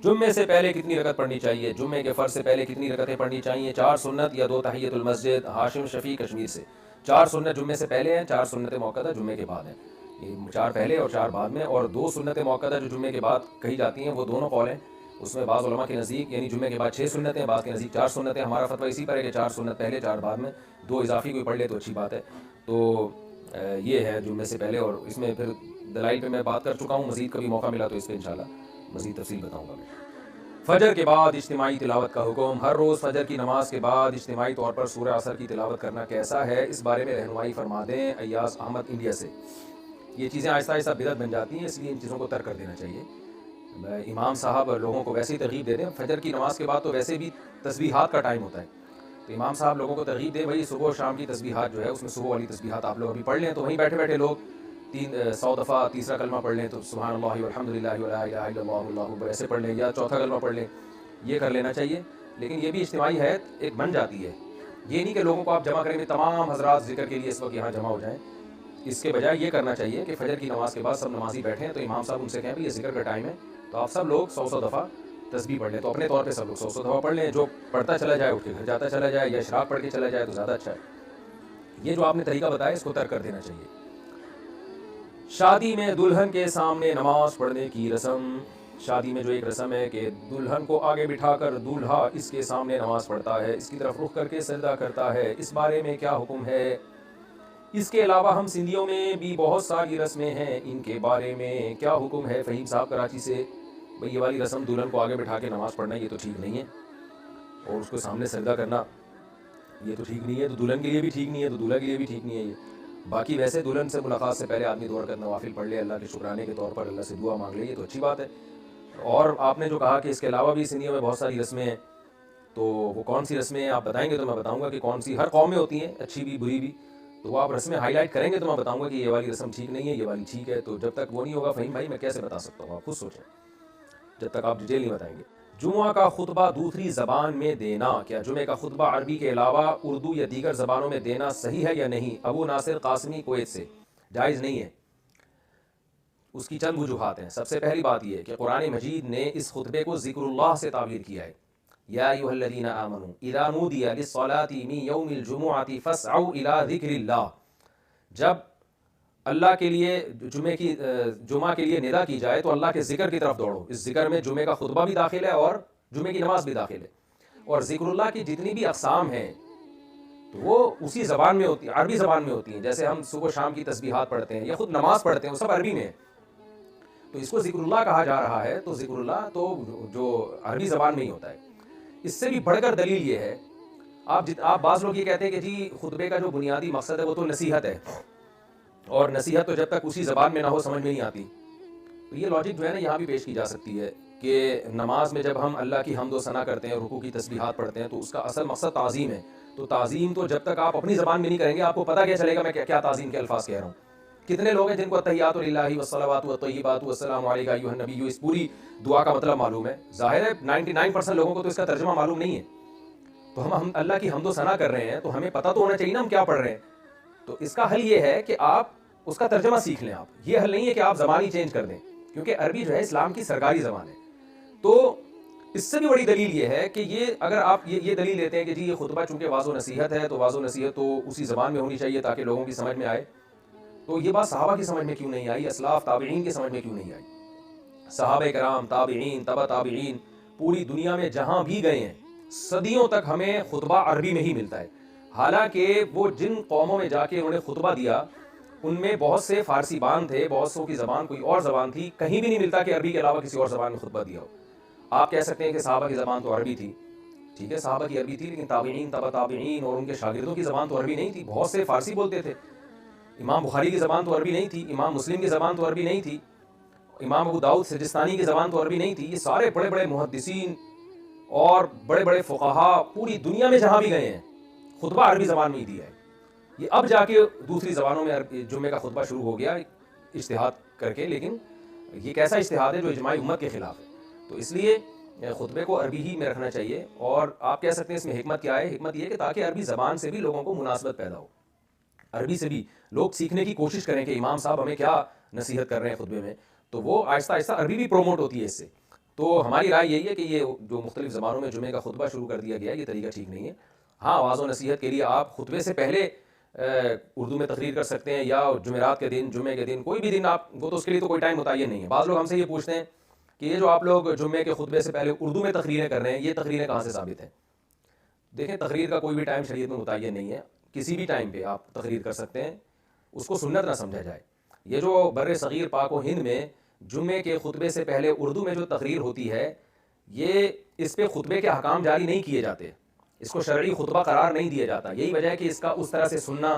جمعے سے پہلے کتنی رکعت پڑھنی چاہیے؟ جمعے کے فرض سے پہلے کتنی رکعتیں پڑھنی چاہیے؟ 4 سنت یا 2 تحیۃ المسجد؟ ہاشم شفیع کشمیر سے 4 سنت جمعے سے پہلے ہیں، 4 سنت موقدہ جمعے کے بعد ہیں، یہ 4 پہلے اور 4 بعد میں، اور 2 سنت موقدہ جو جمعے کے بعد کہی جاتی ہیں وہ دونوں قول ہیں اس میں۔ بعض علماء کے نزدیک یعنی جمعے کے بعد 6 سنتیں، بعض کے نزدیک 4 سنتیں۔ ہمارا فتویٰ اسی پر ہے کہ 4 سنت پہلے 4 بعد میں، 2 اضافی کوئی پڑھ لے تو اچھی بات ہے۔ تو یہ ہے جمعے سے پہلے، اور اس میں پھر دلائل پہ میں بات کر چکا ہوں، مزید کبھی موقع ملا تو اس پہ انشاءاللہ مزید تفصیل بتاؤں گا میں۔ فجر کے بعد اجتماعی تلاوت کا حکم۔ ہر روز فجر کی نماز کے بعد اجتماعی طور پر سورہ عصر کی تلاوت کرنا کیسا ہے؟ اس بارے میں رہنمائی فرما دیں۔ ایاز احمد انڈیا سے۔ یہ چیزیں آہستہ آہستہ بدعت بن جاتی ہیں، اس لیے ان چیزوں کو ترک کر دینا چاہیے۔ امام صاحب لوگوں کو ویسے ہی ترغیب دے دیں، فجر کی نماز کے بعد تو ویسے بھی تسبیحات کا ٹائم ہوتا ہے، تو امام صاحب لوگوں کو ترغیب دیں بھائی صبح و شام کی تسبیحات جو ہے اس میں صبح والی تسبیحات آپ لوگ ابھی پڑھ لیں، تو وہیں بیٹھے بیٹھے لوگ 100 دفعہ تیسرا کلمہ پڑھ لیں، تو سبحان اللہ والحمد للہ ولا الہ الا اللہ اللہ اکبر ایسے پڑھ لیں، یا چوتھا کلمہ پڑھ لیں، یہ کر لینا چاہیے۔ لیکن یہ بھی اجتماعی ہے ایک بن جاتی ہے، یہ نہیں کہ لوگوں کو آپ جمع کریں گے تمام حضرات ذکر کے لیے اس وقت یہاں جمع ہو جائیں۔ اس کے بجائے یہ کرنا چاہیے کہ فجر کی نماز کے بعد سب نمازی بیٹھے ہیں تو امام صاحب ان سے کہیں یہ ذکر کا ٹائم ہے، تو آپ سب لوگ 100 دفعہ تسبیح پڑھ لیں، تو اپنے طور پہ سب لوگ 100 دفعہ پڑھ لیں، جو پڑھتا چلا جائے اٹھ کے گھر جاتا چلا جائے، یا اشراق پڑھ کے چلا جائے تو زیادہ اچھا ہے۔ یہ جو آپ نے طریقہ بتایا اس کو ترک کر دینا چاہیے۔ شادی میں دلہن کے سامنے نماز پڑھنے کی رسم۔ شادی میں جو ایک رسم ہے کہ دلہن کو آگے بٹھا کر دولہا اس کے سامنے نماز پڑھتا ہے، اس کی طرف رخ کر کے سجدہ کرتا ہے، اس بارے میں کیا حکم ہے؟ اس کے علاوہ ہم سندھیوں میں بھی بہت ساری رسمیں ہیں، ان کے بارے میں کیا حکم ہے؟ فہیم صاحب کراچی سے۔ بھئی یہ والی رسم دلہن کو آگے بٹھا کے نماز پڑھنا یہ تو ٹھیک نہیں ہے، اور اس کو سامنے سجدہ کرنا یہ تو ٹھیک نہیں ہے، تو دلہن کے لیے بھی ٹھیک نہیں ہے، تو دولہا کے لیے بھی ٹھیک نہیں ہے یہ۔ باقی ویسے دلہن سے ملاقات سے پہلے آدمی 2 رکعت نوافل پڑھ لے، اللہ کے شکرانے کے طور پر اللہ سے دعا مانگ لے، یہ تو اچھی بات ہے۔ اور آپ نے جو کہا کہ اس کے علاوہ بھی سندھیوں میں بہت ساری رسمیں ہیں، تو وہ کون سی رسمیں ہیں آپ بتائیں گے تو میں بتاؤں گا کہ کون سی، ہر قوم میں ہوتی ہیں اچھی بھی بری بھی، تو وہ آپ رسمیں ہائی لائٹ کریں گے تو میں بتاؤں گا کہ یہ والی رسم ٹھیک نہیں ہے، یہ والی ٹھیک ہے۔ تو جب تک وہ نہیں ہوگا فہیم بھائی میں کیسے بتا سکتا ہوں، آپ خود سوچیں، جب تک آپ ڈیٹیل نہیں بتائیں گے۔ جمعہ کا خطبہ دوسری زبان میں دینا، کیا جمعہ کا خطبہ عربی کے علاوہ اردو یا دیگر زبانوں میں دینا صحیح ہے یا نہیں؟ ابو ناصر قاسمی کویت سے۔ جائز نہیں ہے۔ اس کی چند وجوہات ہیں۔ سب سے پہلی بات یہ ہے کہ قرآن مجید نے اس خطبے کو ذکر اللہ سے تعبیر کیا ہے۔ یا ایھا الذین آمنوا اذا نودی للصلاۃ من یوم الجمعۃ فاسعوا الی ذکر اللہ، جب اللہ کے لیے جمعہ کے لیے ندا کی جائے تو اللہ کے ذکر کی طرف دوڑو۔ اس ذکر میں جمعے کا خطبہ بھی داخل ہے اور جمعے کی نماز بھی داخل ہے، اور ذکر اللہ کی جتنی بھی اقسام ہیں تو وہ اسی زبان میں ہوتی ہیں، عربی زبان میں ہوتی ہیں۔ جیسے ہم صبح شام کی تسبیحات پڑھتے ہیں یا خود نماز پڑھتے ہیں، وہ سب عربی میں ہے، تو اس کو ذکر اللہ کہا جا رہا ہے، تو ذکر اللہ تو جو عربی زبان میں ہی ہوتا ہے۔ اس سے بھی بڑھ کر دلیل یہ ہے، آپ بعض لوگ یہ کہتے ہیں کہ جی خطبے کا جو بنیادی مقصد ہے وہ تو نصیحت ہے، اور نصیحت تو جب تک اسی زبان میں نہ ہو سمجھ میں نہیں آتی۔ تو یہ لاجک جو ہے نا یہاں بھی پیش کی جا سکتی ہے کہ نماز میں جب ہم اللہ کی حمد و ثنا کرتے ہیں، رکوع کی تسبیحات پڑھتے ہیں، تو اس کا اصل مقصد تعظیم ہے، تو تعظیم تو جب تک آپ اپنی زبان میں نہیں کریں گے آپ کو پتہ کیا چلے گا میں کیا تعظیم کے الفاظ کہہ رہا ہوں۔ کتنے لوگ ہیں جن کو التحیات للہ والصلوات والطیبات والسلام علیک ایھا النبی اس پوری دعا کا مطلب معلوم ہے؟ ظاہر ہے 99% لوگوں کو تو اس کا ترجمہ معلوم نہیں ہے، تو ہم اللہ کی حمد و ثنا کر رہے ہیں تو ہمیں پتہ تو ہونا چاہیے نا ہم کیا پڑھ رہے ہیں۔ تو اس کا حل یہ ہے کہ آپ اس کا ترجمہ سیکھ لیں۔ آپ یہ حل نہیں ہے کہ آپ زبان ہی چینج کر دیں، کیونکہ عربی جو ہے اسلام کی سرکاری زبان ہے۔ تو اس سے بھی بڑی دلیل یہ ہے کہ یہ اگر آپ یہ دلیل لیتے ہیں کہ جی یہ خطبہ چونکہ واضح و نصیحت ہے تو واضح و نصیحت تو اسی زبان میں ہونی چاہیے تاکہ لوگوں کی سمجھ میں آئے، تو یہ بات صحابہ کی سمجھ میں کیوں نہیں آئی؟ اسلاف تابعین کی سمجھ میں کیوں نہیں آئی؟ صحابہ کرام، تابعین، تبع تابعین پوری دنیا میں جہاں بھی گئے ہیں صدیوں تک ہمیں خطبہ عربی میں ہی ملتا ہے، حالانکہ وہ جن قوموں میں جا کے انہوں نے خطبہ دیا ان میں بہت سے فارسی بان تھے، بہت سو کی زبان کوئی اور زبان تھی، کہیں بھی نہیں ملتا کہ عربی کے علاوہ کسی اور زبان میں خطبہ دیا ہو۔ آپ کہہ سکتے ہیں کہ صحابہ کی زبان تو عربی تھی، ٹھیک ہے صحابہ کی عربی تھی، لیکن تابعین، تبع تابعین اور ان کے شاگردوں کی زبان تو عربی نہیں تھی، بہت سے فارسی بولتے تھے۔ امام بخاری کی زبان تو عربی نہیں تھی، امام مسلم کی زبان تو عربی نہیں تھی، امام ابو داؤد سجستانی کی زبان تو عربی نہیں تھی۔ یہ سارے بڑے بڑے محدثین اور بڑے بڑے فقہا پوری دنیا میں جہاں بھی گئے ہیں خطبہ عربی زبان میں ہی دیا ہے۔ یہ اب جا کے دوسری زبانوں میں جمعے کا خطبہ شروع ہو گیا اجتہاد کر کے، لیکن یہ کیسا اجتہاد ہے جو اجماع امت کے خلاف ہے؟ تو اس لیے خطبے کو عربی ہی میں رکھنا چاہیے۔ اور آپ کہہ سکتے ہیں اس میں حکمت کیا ہے؟ حکمت یہ ہے کہ تاکہ عربی زبان سے بھی لوگوں کو مناسبت پیدا ہو، عربی سے بھی لوگ سیکھنے کی کوشش کریں کہ امام صاحب ہمیں کیا نصیحت کر رہے ہیں خطبے میں، تو وہ آہستہ آہستہ عربی بھی پروموٹ ہوتی ہے اس سے۔ تو ہماری رائے یہی ہے کہ یہ جو مختلف زبانوں میں جمعے کا خطبہ شروع کر دیا گیا ہے یہ طریقہ ٹھیک نہیں ہے. ہاں آواز و نصیحت کے لیے آپ خطبے سے پہلے اردو میں تقریر کر سکتے ہیں، یا جمعرات کے دن، جمعے کے دن، کوئی بھی دن آپ، وہ تو اس کے لیے تو کوئی ٹائم متعین نہیں ہے. بعض لوگ ہم سے یہ پوچھتے ہیں کہ یہ جو آپ لوگ جمعے کے خطبے سے پہلے اردو میں تقریریں کر رہے ہیں، یہ تقریریں کہاں سے ثابت ہیں؟ دیکھیں تقریر کا کوئی بھی ٹائم شریعت میں متعین نہیں ہے، کسی بھی ٹائم پہ آپ تقریر کر سکتے ہیں، اس کو سنت نہ سمجھا جائے. یہ جو بر صغیر پاک و ہند میں جمعے کے خطبے سے پہلے اردو میں جو تقریر ہوتی ہے، یہ اس پہ خطبے کے احکام جاری نہیں کیے جاتے، اس کو شرعی خطبہ قرار نہیں دیا جاتا. یہی وجہ ہے کہ اس کا اس طرح سے سننا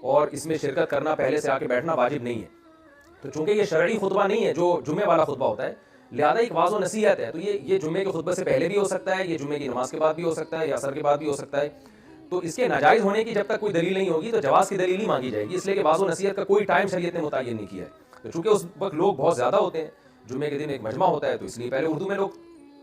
اور اس میں شرکت کرنا، پہلے سے آ کے بیٹھنا واجب نہیں ہے. تو چونکہ یہ شرعی خطبہ نہیں ہے جو جمعے والا خطبہ ہوتا ہے، لہذا ایک واضح و نصیحت ہے. تو یہ جمعے کے خطبے سے پہلے بھی ہو سکتا ہے، یہ جمعے کی نماز کے بعد بھی ہو سکتا ہے، یا عصر کے بعد بھی ہو سکتا ہے. تو اس کے ناجائز ہونے کی جب تک کوئی دلیل نہیں ہوگی تو جواز کی دلیل نہیں مانگی جائے گی، اس لیے کہ واضح و نصیحت کا کوئی ٹائم شریعت نے متعین نہیں کیا ہے. تو چونکہ اس وقت لوگ بہت زیادہ ہوتے ہیں، جمعے کے دن ایک مجمع ہوتا ہے، تو اس لیے پہلے اردو میں لوگ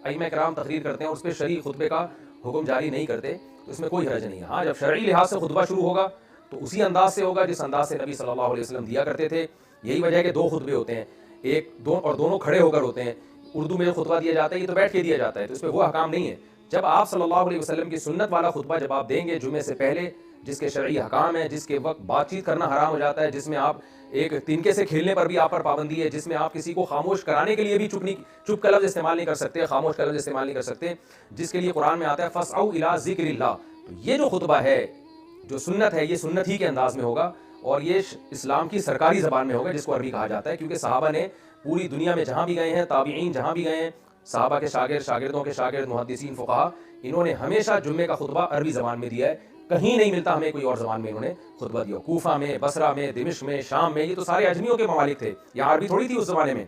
ائمہ کرام تقریر کرتے ہیں اور اس پہ شرعی خطبے کا حکم جاری نہیں کرتے، تو اس میں کوئی حرج نہیں ہے. ہاں جب شرعی لحاظ سے خطبہ شروع ہوگا تو اسی انداز سے ہوگا جس انداز سے نبی صلی اللہ علیہ وسلم دیا کرتے تھے. یہی وجہ ہے کہ دو خطبے ہوتے ہیں، ایک دو اور دونوں کھڑے ہو کر ہوتے ہیں. اردو میں جو خطبہ دیا جاتا ہے یہ تو بیٹھ کے دیا جاتا ہے، تو اس پہ وہ احکام نہیں ہے. جب آپ صلی اللہ علیہ وسلم کی سنت والا خطبہ جب آپ دیں گے جمعے سے پہلے، جس کے شرعی احکام ہیں، جس کے وقت بات چیت کرنا حرام ہو جاتا ہے، جس میں آپ ایک تنکے سے کھیلنے پر بھی آپ پر پابندی ہے، جس میں آپ کسی کو خاموش کرانے کے لیے بھی چپ کا لفظ استعمال نہیں کر سکتے، خاموش کا لفظ استعمال نہیں کر سکتے، جس کے لیے قرآن میں آتا ہے فَاسْعَوْا إِلَىٰ ذِكْرِ اللَّهِ. تو یہ جو خطبہ ہے، جو سنت ہے، یہ سنت ہی کے انداز میں ہوگا اور یہ اسلام کی سرکاری زبان میں ہوگا جس کو عربی کہا جاتا ہے. کیونکہ صحابہ نے پوری دنیا میں جہاں بھی گئے ہیں، تابعین جہاں بھی گئے ہیں، صحابہ کے شاگرد، شاگردوں کے شاگرد، محدثین، فقہا، انہوں نے ہمیشہ جمعے کا خطبہ عربی زبان میں دیا ہے. کہیں نہیں ملتا ہمیں کوئی اور زبان میں انہوں نے خطبہ دیا. کوفہ میں، بصرہ میں، دمشق میں، شام میں، یہ تو سارے اجمیوں کے ممالک تھے، یہاں عربی تھوڑی تھی اس زمانے میں.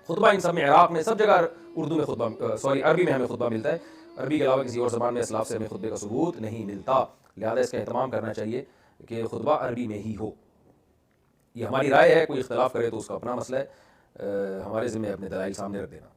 خطبہ ان سب میں، عراق میں، سب جگہ اردو میں خطبہ، عربی میں ہمیں خطبہ ملتا ہے. عربی کے علاوہ کسی اور زبان میں اسلاف سے ہمیں خطبے کا ثبوت نہیں ملتا. لہذا اس کا اہتمام کرنا چاہیے کہ خطبہ عربی میں ہی ہو. یہ ہماری رائے ہے، کوئی اختلاف کرے تو اس کا اپنا مسئلہ ہے، ہمارے ذمہ اپنے دلائل سامنے رکھ دینا.